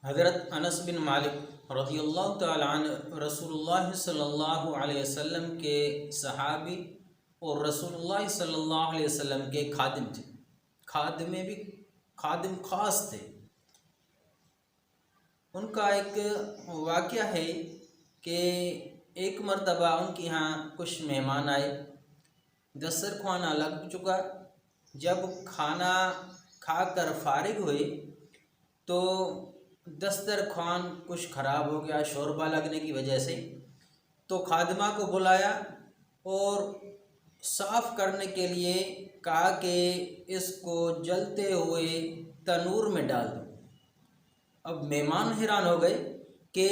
حضرت انس بن مالک رضی اللہ تعالیٰ عنہ رسول اللہ صلی اللہ علیہ وسلم کے صحابی اور رسول اللہ صلی اللہ علیہ وسلم کے خادم تھے۔ خادم میں بھی خادم خاص تھے۔ ان کا ایک واقعہ ہے کہ ایک مرتبہ ان کے یہاں کچھ مہمان آئے، دسترخوان لگ چکا۔ جب کھانا کھا کر فارغ ہوئے تو دسترخوان کچھ خراب ہو گیا شوربہ لگنے کی وجہ سے، تو خادمہ کو بلایا اور صاف کرنے کے لیے کہا کہ اس کو جلتے ہوئے تنور میں ڈال دو۔ اب مہمان حیران ہو گئے کہ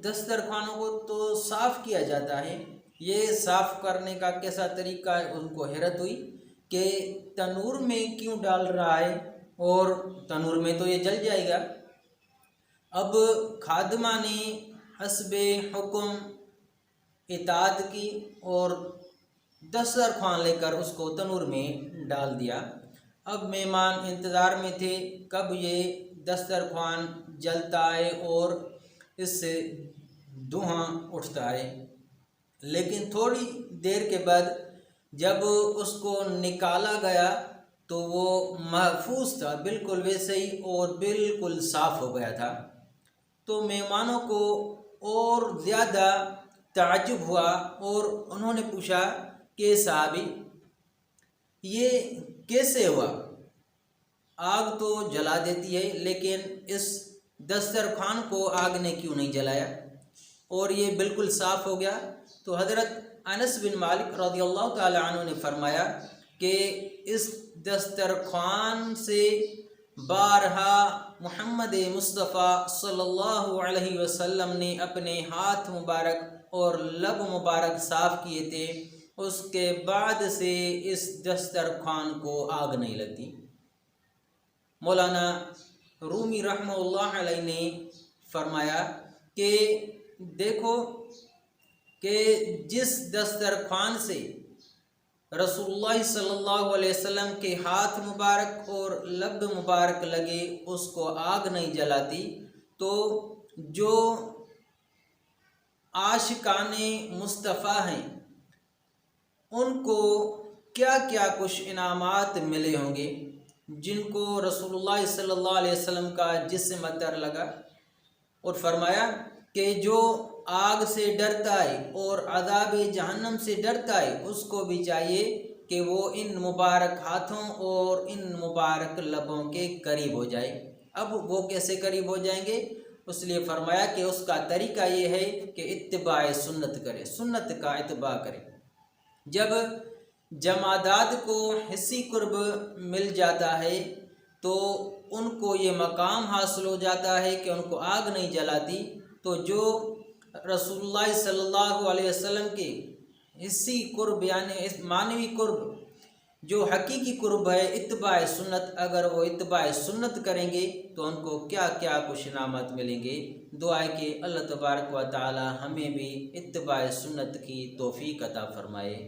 دسترخوانوں کو تو صاف کیا جاتا ہے، یہ صاف کرنے کا کیسا طریقہ ہے؟ ان کو حیرت ہوئی کہ تنور میں کیوں ڈال رہا ہے، اور تنور میں تو یہ جل جائے گا۔ اب خادمہ نے حسب حکم اطاعت کی اور دسترخوان لے کر اس کو تنور میں ڈال دیا۔ اب مہمان انتظار میں تھے کب یہ دسترخوان جلتا ہے اور اس سے دھواں اٹھتا ہے، لیکن تھوڑی دیر کے بعد جب اس کو نکالا گیا تو وہ محفوظ تھا، بالکل ویسے ہی اور بالکل صاف ہو گیا تھا۔ تو مہمانوں کو اور زیادہ تعجب ہوا اور انہوں نے پوچھا کہ صحابی یہ کیسے ہوا؟ آگ تو جلا دیتی ہے لیکن اس دسترخوان کو آگ نے کیوں نہیں جلایا اور یہ بالکل صاف ہو گیا؟ تو حضرت انس بن مالک رضی اللہ تعالیٰ عنہ نے فرمایا کہ اس دسترخوان سے بارہا محمد مصطفیٰ صلی اللہ علیہ وسلم نے اپنے ہاتھ مبارک اور لب مبارک صاف کیے تھے، اس کے بعد سے اس دسترخوان کو آگ نہیں لگتی۔ مولانا رومی رحمہ اللہ علیہ نے فرمایا کہ دیکھو کہ جس دسترخوان سے رسول اللہ صلی اللہ علیہ وسلم کے ہاتھ مبارک اور لب مبارک لگے اس کو آگ نہیں جلاتی، تو جو عاشقان مصطفیٰ ہیں ان کو کیا کیا کچھ انعامات ملے ہوں گے، جن کو رسول اللہ صلی اللہ علیہ وسلم کا جسم اطہر لگا۔ اور فرمایا کہ جو آگ سے ڈرتا ہے اور عذاب جہنم سے ڈرتا ہے اس کو بھی چاہیے کہ وہ ان مبارک ہاتھوں اور ان مبارک لبوں کے قریب ہو جائے۔ اب وہ کیسے قریب ہو جائیں گے؟ اس لیے فرمایا کہ اس کا طریقہ یہ ہے کہ اتباع سنت کرے، سنت کا اتباع کرے۔ جب جمادات کو حسی قرب مل جاتا ہے تو ان کو یہ مقام حاصل ہو جاتا ہے کہ ان کو آگ نہیں جلاتی، تو جو رسول اللہ صلی اللہ علیہ وسلم کے حسی قرب یعنی معنوی قرب جو حقیقی قرب ہے اتباع سنت، اگر وہ اتباع سنت کریں گے تو ان کو کیا کیا کچھ انعامات ملیں گے۔ دعا ہے کہ اللہ تبارک و تعالی ہمیں بھی اتباع سنت کی توفیق عطا فرمائے۔